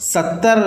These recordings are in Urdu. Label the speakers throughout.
Speaker 1: 70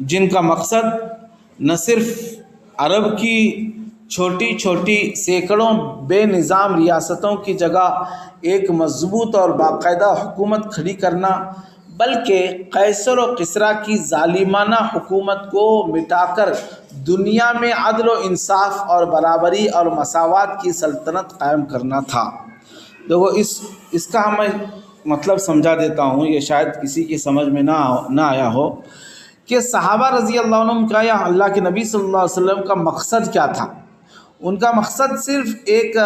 Speaker 1: جن کا مقصد نہ صرف عرب کی چھوٹی چھوٹی سینکڑوں بے نظام ریاستوں کی جگہ ایک مضبوط اور باقاعدہ حکومت کھڑی کرنا، بلکہ قیصر و کسریٰ کی ظالمانہ حکومت کو مٹا کر دنیا میں عدل و انصاف اور برابری اور مساوات کی سلطنت قائم کرنا تھا۔ دیکھو اس کا میں مطلب سمجھا دیتا ہوں، یہ شاید کسی کی سمجھ میں نہ آیا ہو کہ صحابہ رضی اللہ عنہم کا یا اللہ کے نبی صلی اللہ علیہ وسلم کا مقصد کیا تھا۔ ان کا مقصد صرف ایک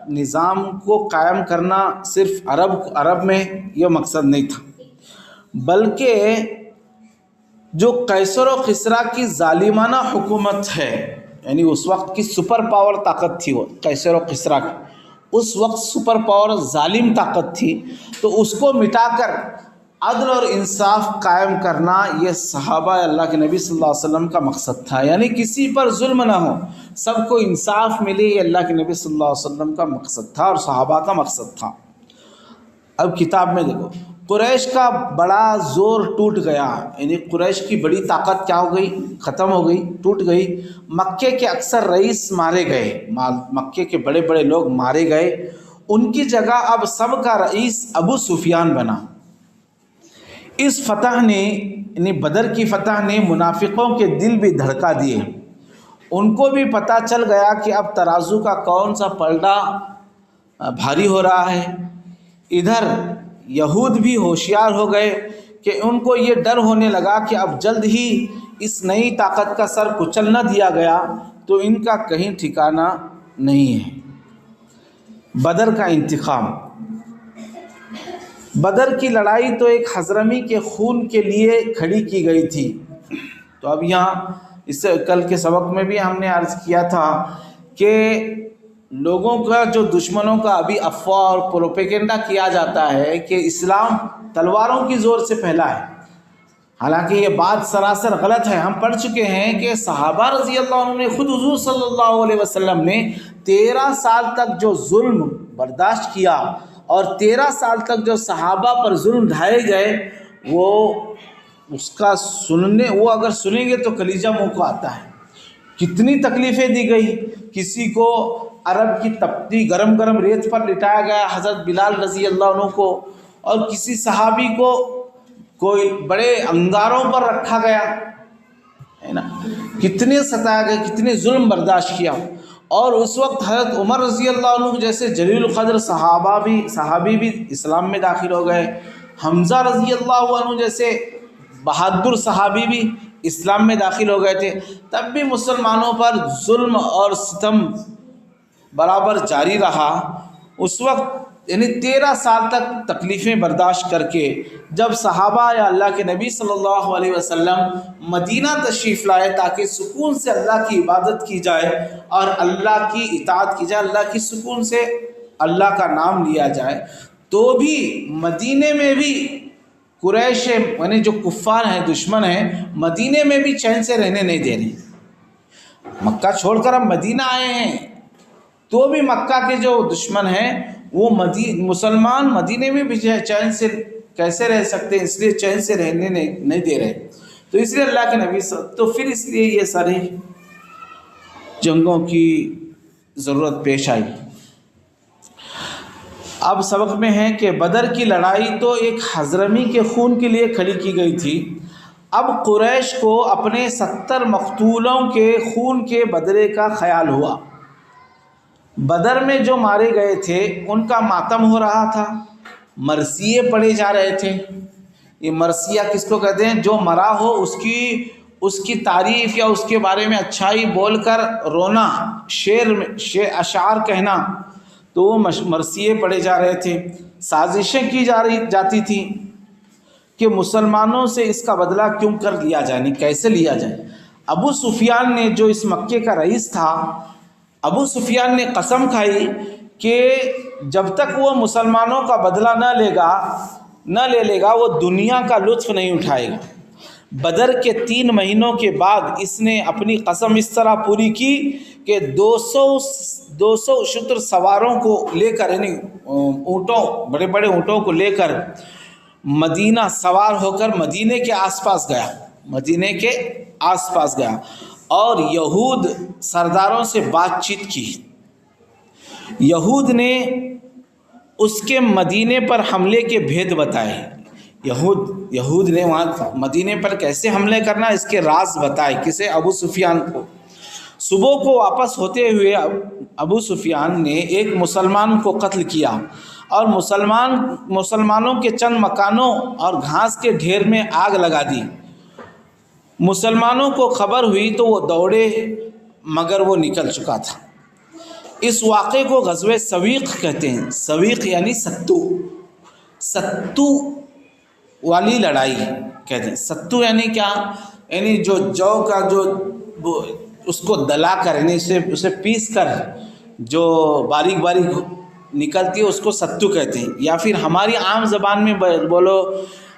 Speaker 1: نظام کو قائم کرنا، صرف عرب میں یہ مقصد نہیں تھا، بلکہ جو قیصر و کسریٰ کی ظالمانہ حکومت ہے، یعنی اس وقت کی سپر پاور طاقت تھی وہ قیصر و کسریٰ کی، اس وقت سپر پاور ظالم طاقت تھی، تو اس کو مٹا کر عدل اور انصاف قائم کرنا یہ صحابہ اللہ کے نبی صلی اللہ علیہ وسلم کا مقصد تھا، یعنی کسی پر ظلم نہ ہو، سب کو انصاف ملے، یہ اللہ کے نبی صلی اللہ علیہ وسلم کا مقصد تھا اور صحابہ کا مقصد تھا۔ اب کتاب میں دیکھو، قریش کا بڑا زور ٹوٹ گیا، یعنی قریش کی بڑی طاقت کیا ہو گئی؟ ختم ہو گئی، ٹوٹ گئی۔ مکے کے اکثر رئیس مارے گئے، مکے کے بڑے بڑے لوگ مارے گئے، ان کی جگہ اب سب کا رئیس ابو سفیان بنا۔ اس فتح نے، یعنی بدر کی فتح نے منافقوں کے دل بھی دھڑکا دیے، ان کو بھی پتہ چل گیا کہ اب ترازو کا کون سا پلڑا بھاری ہو رہا ہے۔ ادھر یہود بھی ہوشیار ہو گئے کہ ان کو یہ ڈر ہونے لگا کہ اب جلد ہی اس نئی طاقت کا سر کچل نہ دیا گیا تو ان کا کہیں ٹھکانہ نہیں ہے۔ بدر کا انتقام۔ بدر کی لڑائی تو ایک حضرمی کے خون کے لیے کھڑی کی گئی تھی۔ تو اب یہاں اس سے کل کے سبق میں بھی ہم نے عرض کیا تھا کہ لوگوں کا جو دشمنوں کا ابھی افواہ اور پروپیگنڈا کیا جاتا ہے کہ اسلام تلواروں کی زور سے پھیلا ہے، حالانکہ یہ بات سراسر غلط ہے۔ ہم پڑھ چکے ہیں کہ صحابہ رضی اللہ عنہ نے خود حضور صلی اللہ علیہ وسلم نے 13 سال تک جو ظلم برداشت کیا اور 13 سال تک جو صحابہ پر ظلم ڈھائے گئے، وہ اس کا وہ اگر سنیں گے تو کلیجہ منہ کو آتا ہے۔ کتنی تکلیفیں دی گئی، کسی کو عرب کی تپتی گرم گرم ریت پر لٹایا گیا حضرت بلال رضی اللہ عنہ کو، اور کسی صحابی کو کوئی بڑے انگاروں پر رکھا گیا ہے نا، کتنے ستایا گئے، کتنے ظلم برداشت کیا۔ اور اس وقت حضرت عمر رضی اللہ عنہ جیسے جلیل القدر صحابی بھی اسلام میں داخل ہو گئے، حمزہ رضی اللہ عنہ جیسے بہادر صحابی بھی اسلام میں داخل ہو گئے تھے، تب بھی مسلمانوں پر ظلم اور ستم برابر جاری رہا۔ اس وقت یعنی 13 سال تک تکلیفیں برداشت کر کے جب صحابہ یا اللہ کے نبی صلی اللہ علیہ وسلم مدینہ تشریف لائے تاکہ سکون سے اللہ کی عبادت کی جائے اور اللہ کی اطاعت کی جائے، اللہ کی سکون سے اللہ کا نام لیا جائے، تو بھی مدینے میں بھی قریش یعنی جو کفار ہیں، دشمن ہیں، مدینے میں بھی چین سے رہنے نہیں دے رہے۔ مکہ چھوڑ کر ہم مدینہ آئے ہیں تو بھی مکہ کے جو دشمن ہیں وہ مسلمان مدینے میں بھی چین سے کیسے رہ سکتے ہیں، اس لیے چین سے رہنے نہیں دے رہے۔ تو اس لیے اللہ کے نبی تو پھر اس لیے یہ ساری جنگوں کی ضرورت پیش آئی۔ اب سبق میں ہے کہ بدر کی لڑائی تو ایک حضرمی کے خون کے لیے کھڑی کی گئی تھی، اب قریش کو اپنے 70 مقتولوں کے خون کے بدلے کا خیال ہوا۔ بدر میں جو مارے گئے تھے ان کا ماتم ہو رہا تھا، مرثیے پڑے جا رہے تھے۔ یہ مرثیہ کس کو کہتے ہیں؟ جو مرا ہو اس کی تعریف یا اس کے بارے میں اچھائی بول کر رونا، شعر اشعار کہنا، تو وہ مرثیے پڑے جا رہے تھے۔ سازشیں کی جاتی تھیں کہ مسلمانوں سے اس کا بدلہ کیوں کر لیا جائے، نہیں کیسے لیا جائے۔ ابو سفیان نے جو اس مکے کا رئیس تھا، ابو سفیان نے قسم کھائی کہ جب تک وہ مسلمانوں کا بدلہ نہ لے لے گا وہ دنیا کا لطف نہیں اٹھائے گا۔ بدر کے 3 مہینوں کے بعد اس نے اپنی قسم اس طرح پوری کی کہ 200 شتر سواروں کو لے کر، یعنی اونٹوں، بڑے اونٹوں کو لے کر مدینہ سوار ہو کر مدینے کے آس پاس گیا۔ مدینے کے آس پاس گیا اور یہود سرداروں سے بات چیت کی. یہود نے اس کے مدینے پر حملے کے بھید بتائے. یہود نے وہاں مدینے پر کیسے حملے کرنا اس کے راز بتائے. کسے؟ ابو سفیان کو. صبح کو واپس ہوتے ہوئے ابو سفیان نے ایک مسلمان کو قتل کیا اور مسلمانوں کے چند مکانوں اور گھاس کے ڈھیر میں آگ لگا دی. مسلمانوں کو خبر ہوئی تو وہ دوڑے مگر وہ نکل چکا تھا. اس واقعے کو غزوہ سویق کہتے ہیں. سویق یعنی ستو والی لڑائی کہتے ہیں. ستو یعنی کیا؟ یعنی جو کا اس کو دلا کر یعنی اسے پیس کر جو باریک نکلتی ہے اس کو ستو کہتے ہیں. یا پھر ہماری عام زبان میں بولو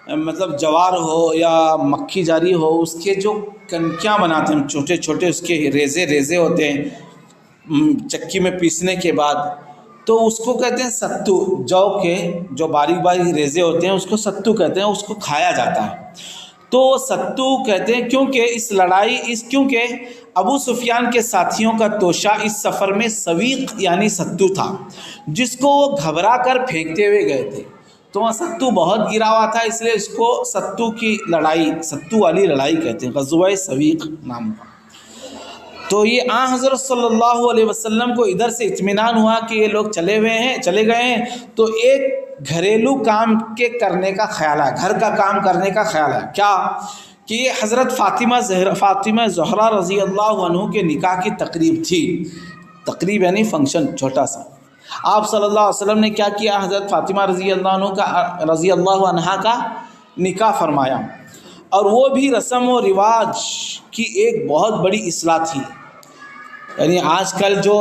Speaker 1: مطلب جوار ہو یا مکھی جاری ہو اس کے جو کنکیاں بناتے ہیں چھوٹے چھوٹے اس کے ریزے ہوتے ہیں چکی میں پیسنے کے بعد تو اس کو کہتے ہیں ستو. جو کے جو باریک ریزے ہوتے ہیں اس کو ستو کہتے ہیں. اس کو کھایا جاتا ہے تو ستو کہتے ہیں کیونکہ ابو سفیان کے ساتھیوں کا توشہ اس سفر میں سویق یعنی ستو تھا جس کو وہ گھبرا کر پھینکتے ہوئے گئے تھے. تو وہاں ستو بہت گرا ہوا تھا اس لیے اس کو ستو والی لڑائی کہتے ہیں. غزوہ سویق نام کا. تو یہ حضرت صلی اللہ علیہ وسلم کو ادھر سے اطمینان ہوا کہ یہ لوگ چلے گئے ہیں تو ایک گھریلو کام کے کرنے کا خیال ہے. گھر کا کام کرنے کا خیال ہے. کیا کہ یہ حضرت فاطمہ زہرا رضی اللہ عنہ کے نکاح کی تقریب تھی. تقریب یعنی فنکشن چھوٹا سا. آپ صلی اللہ علیہ وسلم نے کیا کیا؟ حضرت فاطمہ رضی اللہ عنہا کا نکاح فرمایا اور وہ بھی رسم و رواج کی ایک بہت بڑی اصلاح تھی. یعنی آج کل جو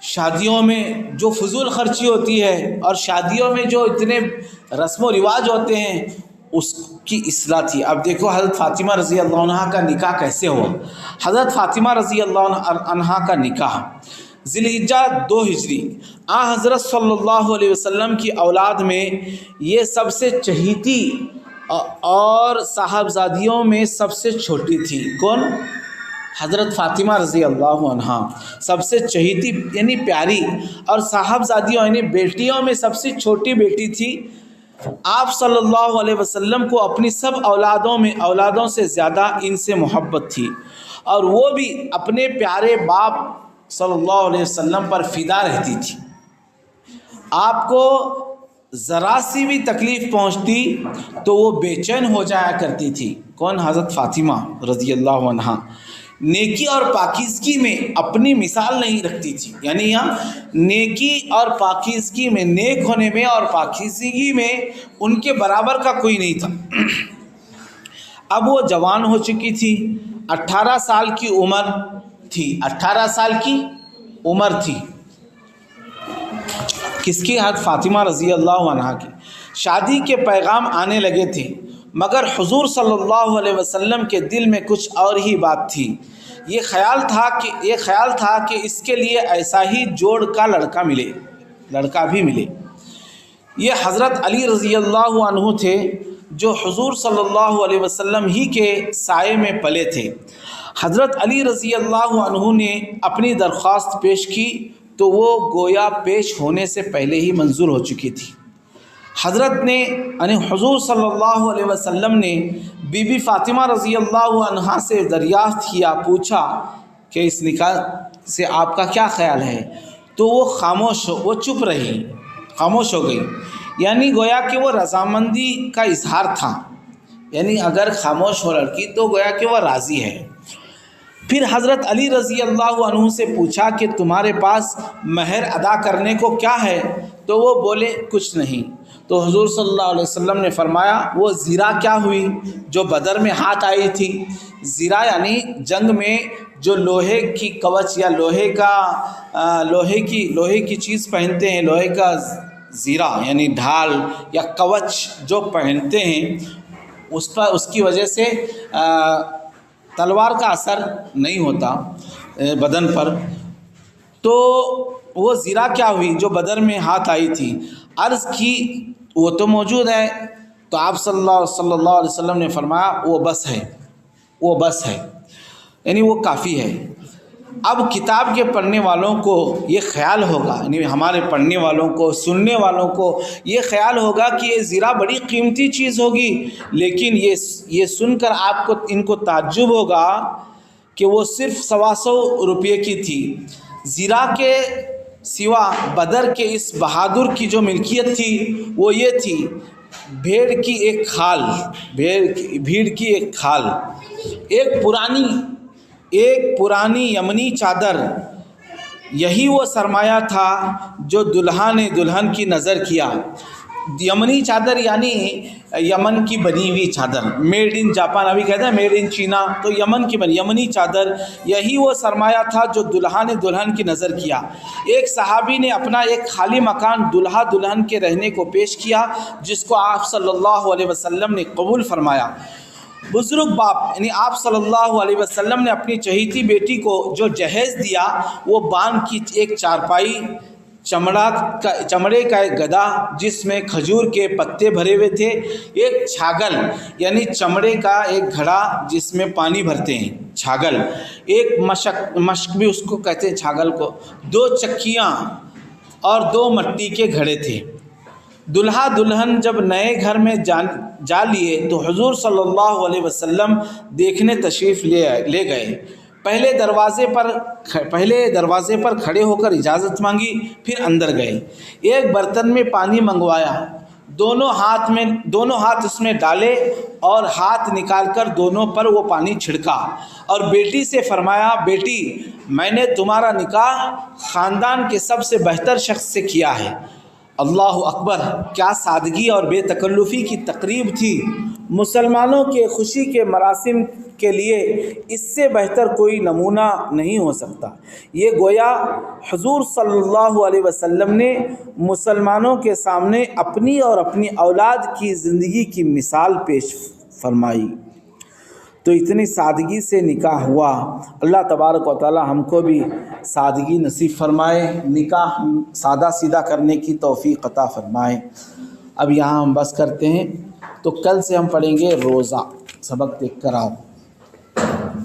Speaker 1: شادیوں میں جو فضول خرچی ہوتی ہے اور شادیوں میں جو اتنے رسم و رواج ہوتے ہیں اس کی اصلاح تھی. اب دیکھو حضرت فاطمہ رضی اللہ عنہا کا نکاح کیسے ہوا. حضرت فاطمہ رضی اللہ عنہا کا نکاح ذی الحجہ 2 ہجری حضرت صلی اللہ علیہ وسلم کی اولاد میں یہ سب سے چہیتی اور صاحبزادیوں میں سب سے چھوٹی تھی. کون؟ حضرت فاطمہ رضی اللہ عنہا سب سے چہیتی یعنی پیاری اور صاحبزادیوں یعنی بیٹیوں میں سب سے چھوٹی بیٹی تھی. آپ صلی اللہ علیہ وسلم کو اپنی سب اولادوں سے زیادہ ان سے محبت تھی اور وہ بھی اپنے پیارے باپ صلی اللہ علیہ وسلم پر فدا رہتی تھی. آپ کو ذرا سی بھی تکلیف پہنچتی تو وہ بے چین ہو جایا کرتی تھی. کون؟ حضرت فاطمہ رضی اللہ عنہا. نیکی اور پاکیزگی میں اپنی مثال نہیں رکھتی تھی. یعنی یہاں نیکی اور پاکیزگی میں نیک ہونے میں اور پاکیزگی میں ان کے برابر کا کوئی نہیں تھا. اب وہ جوان ہو چکی تھی. 18 سال کی عمر تھی. 18 سال کی عمر تھی. کس کی؟ حضرت فاطمہ رضی اللہ عنہا کی. شادی کے پیغام آنے لگے تھے مگر حضور صلی اللہ علیہ وسلم کے دل میں کچھ اور ہی بات تھی. یہ خیال تھا کہ اس کے لیے ایسا ہی جوڑ کا لڑکا بھی ملے. یہ حضرت علی رضی اللہ عنہ تھے جو حضور صلی اللہ علیہ وسلم ہی کے سائے میں پلے تھے. حضرت علی رضی اللہ عنہ نے اپنی درخواست پیش کی تو وہ گویا پیش ہونے سے پہلے ہی منظور ہو چکی تھی. حضرت نے یعنی حضور صلی اللہ علیہ وسلم نے بی بی فاطمہ رضی اللہ عنہا سے دریافت کیا. پوچھا کہ اس نکاح سے آپ کا کیا خیال ہے؟ تو وہ چپ رہی، خاموش ہو گئی. یعنی گویا کہ وہ رضامندی کا اظہار تھا. یعنی اگر خاموش ہو لڑکی تو گویا کہ وہ راضی ہے. پھر حضرت علی رضی اللہ عنہ سے پوچھا کہ تمہارے پاس مہر ادا کرنے کو کیا ہے؟ تو وہ بولے کچھ نہیں. تو حضور صلی اللہ علیہ وسلم نے فرمایا وہ زیرہ کیا ہوئی جو بدر میں ہاتھ آئی تھی. زیرہ یعنی جنگ میں جو لوہے کی کوچ یا لوہے کی چیز پہنتے ہیں. لوہے کا زیرہ یعنی ڈھال یا کوچ جو پہنتے ہیں اس کی وجہ سے تلوار کا اثر نہیں ہوتا بدن پر. تو وہ زیرہ کیا ہوئی جو بدر میں ہاتھ آئی تھی. عرض کی وہ تو موجود ہے. تو آپ صلی اللہ علیہ وسلم نے فرمایا وہ بس ہے. وہ بس ہے، یعنی وہ کافی ہے۔ اب کتاب کے پڑھنے والوں کو یہ خیال ہوگا، یعنی ہمارے پڑھنے والوں کو، سننے والوں کو یہ خیال ہوگا کہ یہ زیرہ بڑی قیمتی چیز ہوگی، لیکن یہ سن کر آپ کو ان کو تعجب ہوگا کہ وہ صرف 125 روپے کی تھی۔ زیرہ کے سوا بدر کے اس بہادر کی جو ملکیت تھی وہ یہ تھی، بھیڑ کی ایک کھال، بھیڑ کی ایک کھال، ایک پرانی یمنی چادر، یہی وہ سرمایہ تھا جو دلہا نے دلہن کی نظر کیا۔ یمنی چادر یعنی یمن کی بنی ہوئی چادر، میڈ ان جاپان، ابھی کہتے ہیں میڈ ان چینا، تو یمن کی بنی یمنی چادر، یہی وہ سرمایہ تھا جو دلہا نے دلہن کی نظر کیا۔ ایک صحابی نے اپنا ایک خالی مکان دلہا دلہن کے رہنے کو پیش کیا، جس کو آپ صلی اللہ علیہ وسلم نے قبول فرمایا۔ بزرگ باپ یعنی آپ صلی اللہ علیہ وسلم نے اپنی چہیتی بیٹی کو جو جہیز دیا وہ بان کی ایک چارپائی، چمڑے کا ایک گدا جس میں کھجور کے پتے بھرے ہوئے تھے، ایک چھاگل یعنی چمڑے کا ایک گھڑا جس میں پانی بھرتے ہیں، چھاگل، ایک مشک بھی اس کو کہتے ہیں چھاگل کو، 2 چکیاں اور 2 مٹی کے گھڑے تھے۔ دلہا دلہن جب نئے گھر میں جا لیے تو حضور صلی اللہ علیہ وسلم دیکھنے تشریف لے گئے۔ پہلے دروازے پر کھڑے ہو کر اجازت مانگی، پھر اندر گئے۔ ایک برتن میں پانی منگوایا، دونوں ہاتھ اس میں ڈالے اور ہاتھ نکال کر دونوں پر وہ پانی چھڑکا، اور بیٹی سے فرمایا، بیٹی میں نے تمہارا نکاح خاندان کے سب سے بہتر شخص سے کیا ہے۔ اللہ اکبر، کیا سادگی اور بے تکلفی کی تقریب تھی۔ مسلمانوں کے خوشی کے مراسم کے لیے اس سے بہتر کوئی نمونہ نہیں ہو سکتا۔ یہ گویا حضور صلی اللہ علیہ وسلم نے مسلمانوں کے سامنے اپنی اور اپنی اولاد کی زندگی کی مثال پیش فرمائی۔ تو اتنی سادگی سے نکاح ہوا۔ اللہ تبارک و تعالی ہم کو بھی سادگی نصیب فرمائے، نکاح سادہ سیدھا کرنے کی توفیق عطا فرمائے۔ اب یہاں ہم بس کرتے ہیں، تو کل سے ہم پڑھیں گے روزہ، سبق دیکھ کر آؤ۔